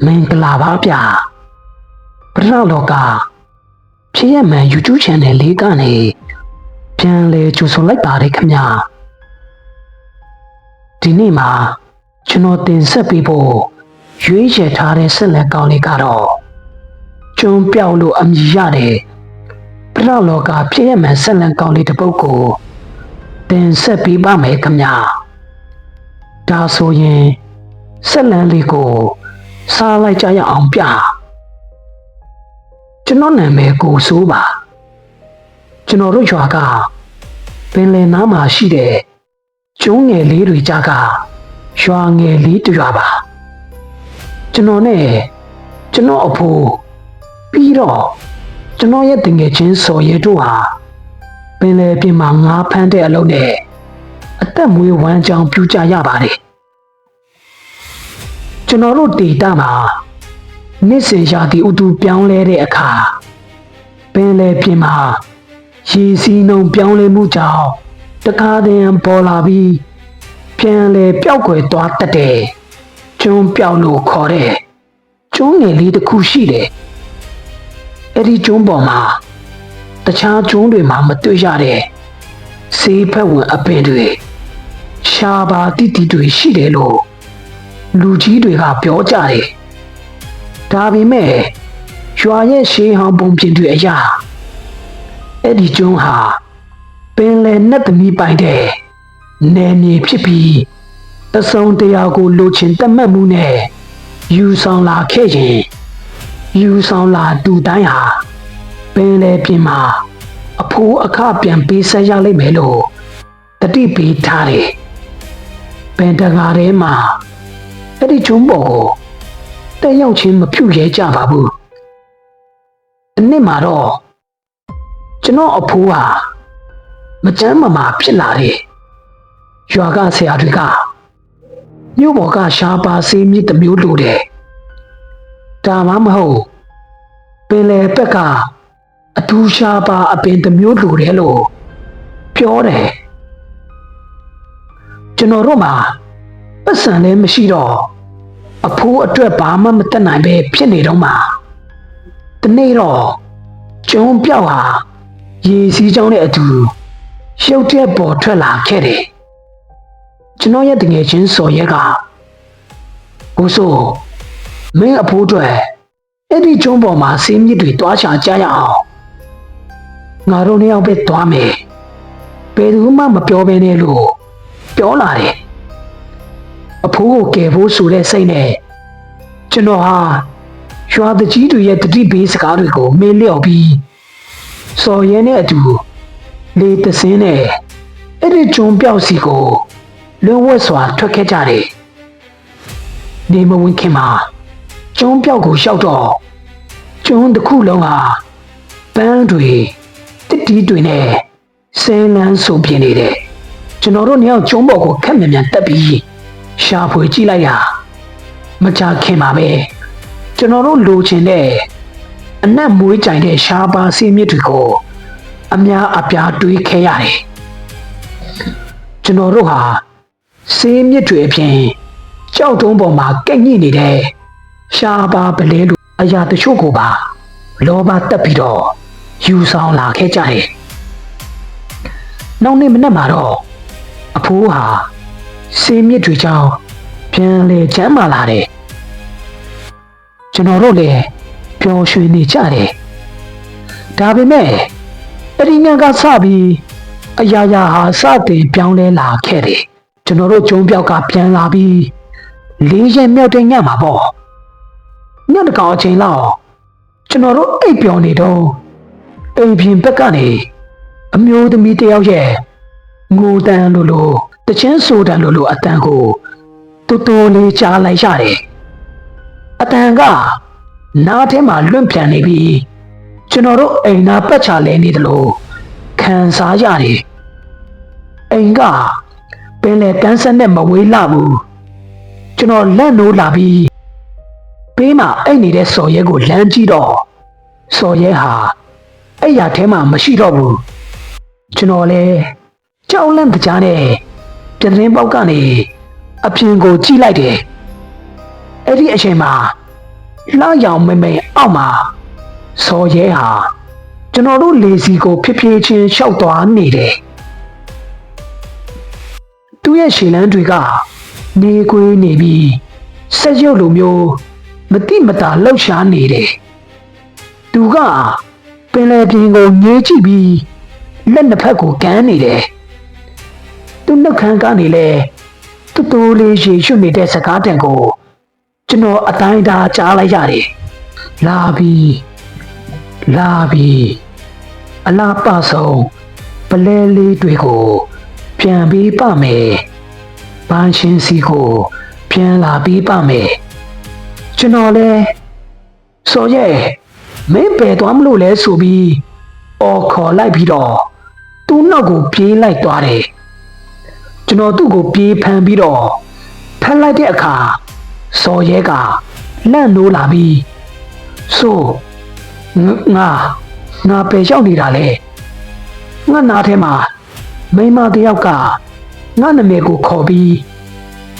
မင်္ဂလာပါဗျာပရောလောကဖြစ်ရမှန် YouTube Channel လေးကနေပြန်လည်ကြိုဆိုလိုက်ပါတယ်ခင်ဗျာဒီနေ့မှာကျွန်တော်တင်ဆက်ပေးဖို့ရွေးချယ်ထားတဲ့ဆက်လက်ကောင်းလေးကတော့ကျွန်းပြောက်လို့အမည်ရတဲ့ပရောလောကဖြစ်ရမှန်ဆက်လက်ကောင်းလေးတစ်ပုဒ်ကိုတင်ဆက်ပေးပါမယ်ခင်ဗျာဒါဆိုရင်ဆက်လက်လေးကိုစားလိုက်ကြရအောင်ဗျာကျွန်တော်နာမည်ကိုဆိုပါကျွန်တော်တို့ရွာကပင်လယ်နားမှာရှိတဲ့ကျုံးငယ်လေးတွေကြားကရွာငယ်လေးတစ်ရွာပါကျွန်တော်နဲ့ကျွန်တော်အဖိုးပြီးတော့ကျွန်တော်ရဲ့တငယ်ချင်းစော်ရဲတို့ဟာပင်လယ်ပြင်မှာငါးဖမ်းတဲ့အလုပ်နဲ့အသက်မွေးဝမ်းကြောင်းပြုကြရပါတယ်ကျွန်တော်တို့ဒေတာမှာနေ့စဉ်ရာသီဥတုပြောင်းလဲတဲ့အခါပင်လယ်ပြင်မှာရေစီးနှုန်းပြောင်းလဲမှုကြောင့်တခါတည်းပေါ်လာပြီးပြန်လဲပျောက်ကွယ်သွားတတ်တဲ့ကျွန်းပြောက်လို့ခေါ်တဲ့ကျွန်းငယ်လေးတစ်ခုရှိတယ်အဲ့ဒီကျွန်းပေါ်မှာတခြားကျွန်းတွေမှာမတွေ့ရတဲ့ဆေးဖက်ဝင်အပင်တွေရှားပါတိတိတွေရှိတယ်လို့လူကြီးတွေကပြောကြတယ်ဒါပေမဲ့ရွာရဲ့ရှေးဟောင်းပုံပြင်တွေအရာအဲ့ဒီကျွန်းဟာပင်လယ်နဲ့သမီးပိုင်တဲ့နယ်မြေဖြစ်ပြီးတစုံတရာကိုလိုချင်တတ်မှတ်မှုနဲ့ယူဆောင်လာခဲ့ရင်ယူဆောင်လာတူတိုင်းဟာပင်လယ်ပြင်မှာအဖိုးအခပြန်ပေးဆက်ရလိမ့်မယ်လို့တတိပေးထားတယ်ပင်တကာထဲမှာအဲ့ဒီကျွန်းပေါ်ကိုတက်ရောက်ချင်းမဖြူရဲကြပါဘူးဒီနေ့မှာတော့ကျွန်တော်အဖိုးဟာမကြမ်းမမာဖြစ်လာတယ်ရွာကဆရာတွေကမြို့ပေါ်ကရှားပါဆေးမြစ်တစ်မျိုးလိုတယ်ဒါမှမဟုတ်ပင်လယ်ဘက်ကအထူးရှားပါအပင်တစ်မျိုးလိုတယ်လို့ပြောတယ်ကျွန်တော်တို့မှာပတ်စံလည်းမရှိတော့အဖိုးအတွက်ဘာမှမတတ်နိုင်ပဲဖြစ်နေတော့မှဒီနေ့တော့ကျွန်းပြောက်ဟာရေစီးကြောင်းနဲ့အတူရုပ်တဲ့ပေါ်ထွက်လာခဲ့တယ်ကျွန်တော်ရဲ့တငယ်ချင်းစော်ရဲကကိုဆိုမင်းအဖိုးအတွက်အဲ့ဒီကျွန်းပေါ်မှာဆေးမြစ်တွေတွားချကြရအောင်ငါတို့နှစ်ယောက်ပဲတွားမယ်ဘယ်သူမှမပြောဘဲနဲ့လို့ပြောလာတယ်အဖိုးကိုကယ်ဖို့ဆိုတဲ့စိတ်နဲ့ကျွန်တော်ဟာရွာတကြီးတွေရဲ့တတိပေးစကားတွေကိုမေးလျော့ပြီးစော်ရဲနဲ့အတူလေတစင်းနဲ့အဲ့ဒီကျွန်းပြောက်စီကိုလွန်ဝက်စွာထွက်ခဲ့ကြတယ်နေမဝင်ခင်မှာကျွန်းပြောက်ကိုရှောက်တော့ကျွန်းတစ်ခုလုံးဟာပန်းတွေတစ်တီးတွေနဲ့ဆင်းလန်းဆုံပြင်းနေတယ်ကျွန်တော်တို့နှစ်ယောက်ကျွန်းပေါ်ကိုခက်မြန်မြန်တက်ပြီးရှာဖွေကြည့်လိုက်ရမကြခင်ပါပဲကျွန်တော်တို့လိုချင်တဲ့အနက်မွေးကြိုင်တဲ့ရှားပါဆေးမြစ်တွေကိုအများအပြားတွေးခဲ့ရတယ်ကျွန်တော်တို့ဟာဆေးမြစ်တွေအပြင်ကြောက်တုံးပေါ်မှာကက်ညိနေတဲ့ရှားပါပလဲလိုအရာတချို့ကိုပါလောဘတက်ပြီးတော့ယူဆောင်လာခဲ့ကြတယ်နောက်နေ့မနက်မှာတော့အဖိုးဟာဆေးမြစ်တွေကြောင့်ပြန်လေချမ်းမာလာတယ်ကျွန်တော်တို့လည်းပျော်ရွှင်နေကြတယ်ဒါပေမဲ့အရင်ကစပြီးအရာရာဟာစတင်ပြောင်းလဲလာခဲ့တယ်ကျွန်တော်တို့ကျုံပြောက်ကပြန်လာပြီးလေးရက်မြောက်တဲ့ညမှာပေါ့ညတကောင်အချိန်လောက်ကျွန်တော်တို့အိပ်ပျော်နေတော့အိမ်ပြင်ဘက်ကနေအမျိုးသမီးတယောက်ရဲ့ငိုတန်းလို့တချင်းဆိုတန်းလို့အတန်ကိုတူတူလေးကြားလိုက်ရတယ်အတန်ကနားထဲမှာလွင့်ပြန်နေပြီးကျွန်တော်တို့အိမ်နာပတ်ချလဲနေတယ်လို့ခံစားရတယ်အိမ်ကပင်လေတန်းဆက်နဲ့မဝေးလာဘူးကျွန်တော်လက်နိုးလာပြီးဘေးမှာအိတ်နေတဲ့စော်ရဲကိုလမ်းကြည့်တော့စော်ရဲဟာအဲ့ရထဲမှာမရှိတော့ဘူးကျွန်တော်လဲကြောက်လန့်တကြားနဲ့ပြတင်းပေါက်ကနေအပြင်ကိုကြည့်လိုက်တယ်အဲ့ဒီအချိန်မှာ လှရောင်မိန်အောက်မှာစော်ရဲဟာကျွန်တော်တို့လေစီကိုဖြည်းဖြည်းချင်းလျှောက်သွားနေတယ်သူ့ရဲ့ရှည်လန်းတွေကနေကွေးနေပြီးဆက်ရုပ်လိုမျိုးမတိမတာလှုပ်ရှားနေတယ်သူကပင်လယ်ပြင်ကိုငေးကြည့်ပြီးလက်နှစ်ဖက်ကိုကမ်းနေတယ်သူနှုတ်ခမ်းကနေလဲတူတူလေးရေရွှတ်နေတဲ့စကားတန်ကိုကျွန်တော်အတိုင်းသားကြားလိုက်ရတယ်လာပြီအလားပဆုံးပလဲလေးတွေကိုပြန်ပြီးပမယ်ပန်းရှင်စီကိုပြန်လာပြီးပမယ်ကျွန်တော်လဲစော်ရဲ့မင်းပဲသွားမလို့လဲဆိုပြီးအော်ခေါ်လိုက်ပြီးတော့သူ့နောက်ကိုပြေးလိုက်သွားတယ်ကျွန်တော်သူ့ကိုပြေးဖမ်းပြီးတော့ဖမ်းလိုက်တဲ့အခါစော်ရဲကလန့်နိုးလာပြီးဆိုငါပဲရောက်နေတာလေငါနာထဲမှာမိန်းမတစ်ယောက်ကငါနာမည်ကိုခေါ်ပြီး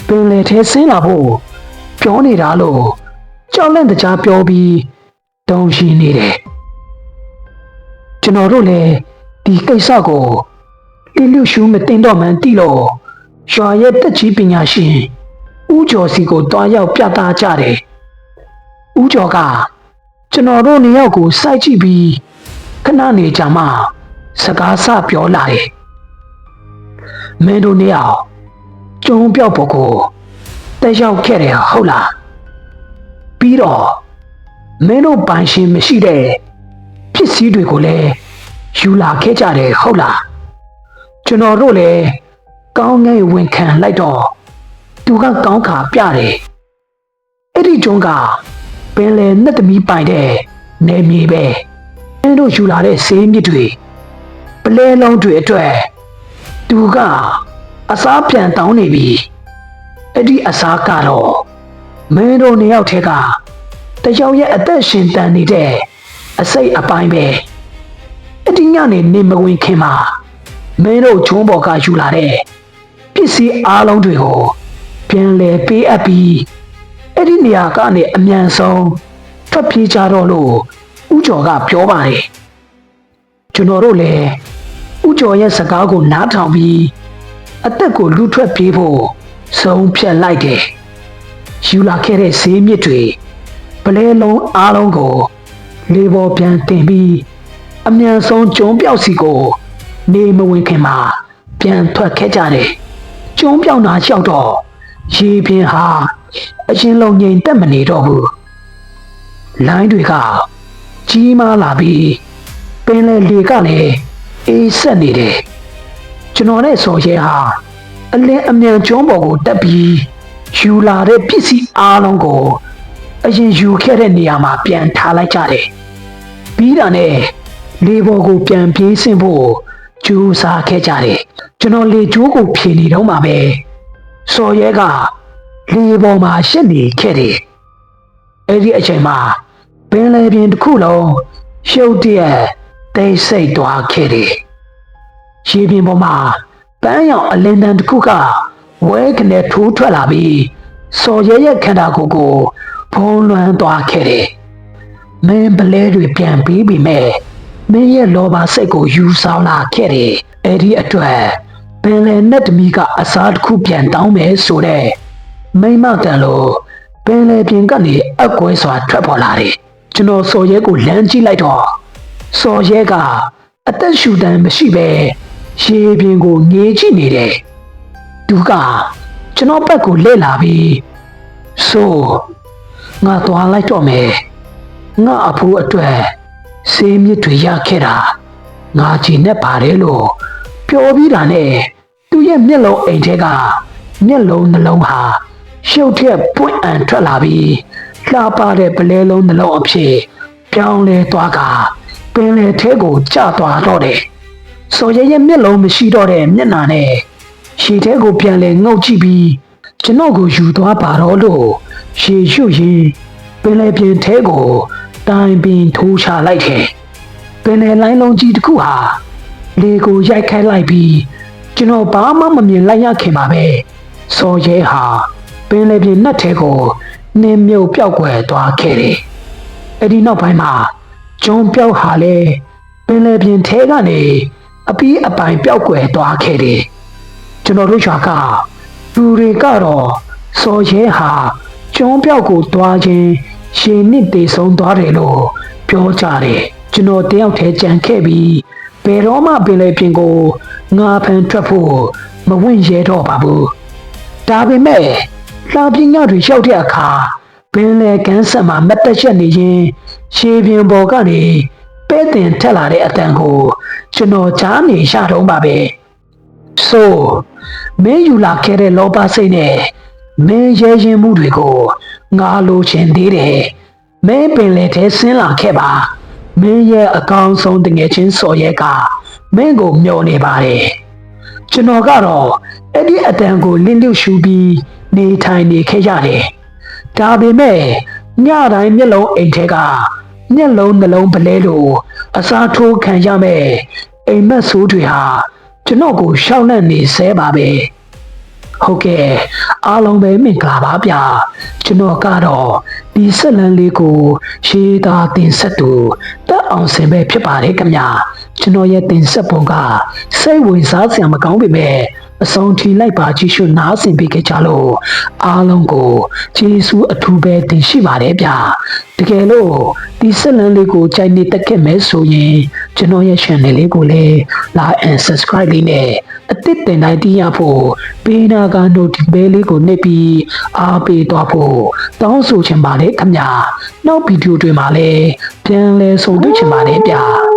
ပင်လယ်ထဲဆင်းလာဖို့ပြောနေတာလို့ကြောက်လန့်တကြားပြောပြီးတုံရှိနေတယ်ကျွန်တော်တို့လည်းဒီကိစ္စကိုတိလူရှုမတင်တော့မှန်းသိလို့ရွာရဲ့တက်ကြီးပညာရှင်ဦးကျော်စီကိုတွားရောက်ပြသကြတယ်ဦးကျော်ကကျွန်တော်တို့နှစ်ယောက်ကိုစိုက်ကြည့်ပြီးခဏနေကြမှစကားဆပြောလာတယ်မင်းတို့နှစ်ယောက်ကျုံပြောက်ဖို့ကိုတက်ရောက်ခဲ့တယ်ဟုတ်လားပြီးတော့မင်းတို့ပိုင်ရှင်မရှိတဲ့ပစ္စည်းတွေကိုလည်းယူလာခဲ့ကြတယ်ဟုတ်လားကျွန်တော်တို့လည်းကောင်းငယ်ဝင်ခံလိုက်တော့သူကကောင်းခါပြတယ်အဲ့ဒီကျုံကပင်လယ်နှစ်သမီးပိုင်တဲ့နေမြေပဲမင်းတို့ယူလာတဲ့ဆေးမြစ်တွေပလဲလုံးတွေအတွက်သူကအစားပြန်တောင်းနေပြီအဲ့ဒီအစားကတော့မင်းတို့နှစ်ယောက်ထဲကတယောက်ရဲ့အသက်ရှင်တန်နေတဲ့အစိတ်အပိုင်းပဲအတိညာနေမဝင်ခင်မှာမင်းတို့ချုံးပေါ်ကယူလာတဲ့ပစ္စည်းအားလုံးတွေကိုပြန်လဲပေးအပ်ပြီးအဲ့ဒီနေရာကနေအမြန်ဆုံးထွက်ပြေးကြတော့လို့ဦးကျော်ကပြောပါတယ်ကျွန်တော်တို့လည်းဦးကျော်ရဲ့စကားကိုနားထောင်ပြီးအသက်ကိုလူထွက်ပြေးဖို့ဆုံးဖြတ်လိုက်တယ်ယူလာခဲ့တဲ့ဈေးမြစ်တွေပလဲလုံးအားလုံးကိုလေပေါ်ပြန်တင်ပြီးအမြန်ဆုံးကျုံပြောက်စီကိုနေမဝင်ခင်မှာပြန်ထွက်ခဲ့ကြတယ်ကျုံပြောက်နာလျှောက်တော့ရေပြင်ဟာအရင်လုံးငြိမ်သက်မနေတော့ဘူးလိုင်းတွေကကြီးမားလာပြီးပင်လယ်လေကလည်းအေးဆက်နေတယ်ကျွန်တော်နဲ့စော်ရဲဟာအလင်းအမြန်ကျုံပေါ်ကိုတက်ပြီးယူလာတဲ့ပစ္စည်းအားလုံးကိုအရင်ယူခဲ့တဲ့နေရာမှာပြန်ထားလိုက်ကြတယ်ပြီးတာနဲ့လေပေါ်ကိုပြန်ပြေးဆင်းဖို့ကြိုးစားခဲ့ကြတယ်ကျွန်တော်လေကျိုးကိုဖြေနေတော့မှပဲစော်ရဲကလေပေါ်မှာရှက်နေခဲ့တယ်အဲ့ဒီအချိန်မှာပင်လယ်ပြင်တစ်ခုလုံးရှုပ်တရက်တိတ်ဆိတ်သွားခဲ့တယ်ရေပြင်ပေါ်မှာပန်းရောင်အလင်းတန်းတစ်ခုကဝဲကနေထိုးထွက်လာပြီးစော်ရဲရဲ့ခန္ဓာကိုယ်ကိုဖုံးလွှမ်းသွားခဲ့တယ်မင်းပလဲတွေပြန်ပြီးပြီမဲ့မင်းရဲ့လောဘစိတ်ကိုယူဆောင်လာခဲ့တယ်အဲ့ဒီအတွက်ပင်လယ်နဲ့တမီကအစားတစ်ခုပြန်တောင်းမယ်ဆိုတဲ့မိမတန်လို့ပင်လယ်ပြင်ကနေအကွဲစွာထွက်ပေါ်လာတယ်ကျွန်တော်စော်ရဲကိုလမ်းကြည့်လိုက်တော့စော်ရဲကအသက်ရှူတမ်းမရှိပဲရေပြင်ကိုငေးကြည့်နေတယ်သူကကျွန်တော်ဘက်ကိုလှည့်လာပြီးဆိုငါသွားလိုက်တော့မယ်ငါအဖိုးအတွက်ဆေးမြစ်တွေရခဲ့တာငါကြည်နဲ့ပါတယ်လို့ပြောပြီးတာနဲ့သူ့ရဲ့မျက်လုံးအိမ်ထဲကမျက်လုံးနှလုံးဟာရှုပ်ထက်ပွင့်အံထွက်လာပြီးလှပတဲ့ပလဲလုံးနှလုံးအဖြစ်ပြောင်းလဲသွားကပင်လယ်ထဲကိုကျသွားတော့တယ်စော်ရဲရဲ့မျက်လုံးမရှိတော့တဲ့မျက်နှာနဲ့ရှည်ထဲကိုပြန်လဲငုတ်ကြည့်ပြီးကျွန်တော်ကိုယူသွားပါတော့လို့ရှည်ရွှရင်ပင်လယ်ပြင်ထဲကိုတိုင်ပင်ထိုးချလိုက်တယ်ပင်လယ်လိုင်းလုံးကြီးတစ်ခုဟာလေကိုရိုက်ခိုက်လိုက်ပြီးကျွန်တော်ဘာမှမမြင်လိုက်ရခင်ပါပဲစော်ရဲဟာပင်လယ်ပြင်နှက်ထဲကို နှင်းမြုပ်ပျောက်ကွယ်သွားခဲ့တယ်အဲ့ဒီနောက်ပိုင်းမှာကျွန်းပြောက်ဟာလည်းပင်လယ်ပြင်ထဲကနေအပီးအပိုင်ပျောက်ကွယ်သွားခဲ့တယ်ကျွန်တော်တို့ရွာကလူတွေကတော့စော်ရဲဟာကျွန်းပြောက်ကိုသွားခြင်းရေနစ်တေဆုံးသွားတယ်လို့ပြောကြတယ်ကျွန်တော်တယောက်တည်းကြံခဲ့ပြီးဘယ်တော့မှပင်လယ်ပြင်ကိုငါဖန်ထွက်ဖို့မဝင့်ရဲတော့ပါဘူးဒါပေမဲ့လာပညာတွေရောက်တဲ့အခါပင်လယ်ကမ်းဆက်မှာမတ်တက်ချက်နေရင်ရေပြင်ပေါ်ကနေပဲ့တင်ထက်လာတဲ့အတန်ကိုကျွန်တော်ကြားနေရတော့ပါပဲဆိုမင်းယူလာခဲ့တဲ့လောဘစိတ်နဲ့မင်းရဲရင်မှုတွေကိုငါလိုချင်သေးတယ်မင်းပင်လေထဲဆင်းလာခဲ့ပါမင်းရဲ့အကောင်းဆုံးတငယ်ချင်းစော်ရဲကမင်းကိုမျှော်နေပါတယ်ကျွန်တော်ကတော့အဲ့ဒီအတန်ကိုလင်းလျှူရှူပြီးနေထိုင်နေခဲ့ရတယ်ဒါပေမဲ့ညတိုင်းမျက်လုံးအိမ်ထဲကမျက်လုံးနှလုံးပလဲလို့အစားထိုးခံရမယ်အိမ်မက်ဆိုးတွေဟာကျွန်တော်ကိုရှောက်လန့်နေဆဲပါပဲဟုတ်ကဲ့အားလုံးပဲမင်္ဂလာပါဗျာကျွန်တော်ကတော့ဒီဆက်လန်းလေးကိုရှေးသားတင်ဆက်သူတက်အောင်ဆင်ပဲဖြစ်ပါတယ်ခင်ဗျာကျွန်တော်ရဲ့တင်ဆက်ပုံကစိတ်ဝင်စားစရာမကောင်းပေမဲ့အဆုံးထိလိုက်ပါကြည့်ရှုနားဆင်ပေးကြလို့အားလုံးကိုကျေးဇူးအထူးပဲတင်ရှိပါတယ်ဗျာတကယ်လို့ဒီဆက်လန်းလေးကိုကြိုက်နေတက်ခဲ့မယ်ဆိုရင်ကျွန်တော်ရဲ့ channel လေးကိုလည်း like and subscribe လေးနဲ့အသစ်တင်တိုင်းသိရဖို့ပေးနာက notification လေးကိုနှိပ်ပြီးအားပေးသွားဖို့တောင်းဆိုချင်ပါတယ်ခင်ဗျာနောက်ဗီဒီယိုတွေမှာလည်းပြန်လည်ဆုံတွေ့ချင်ပါတယ်ဗျာ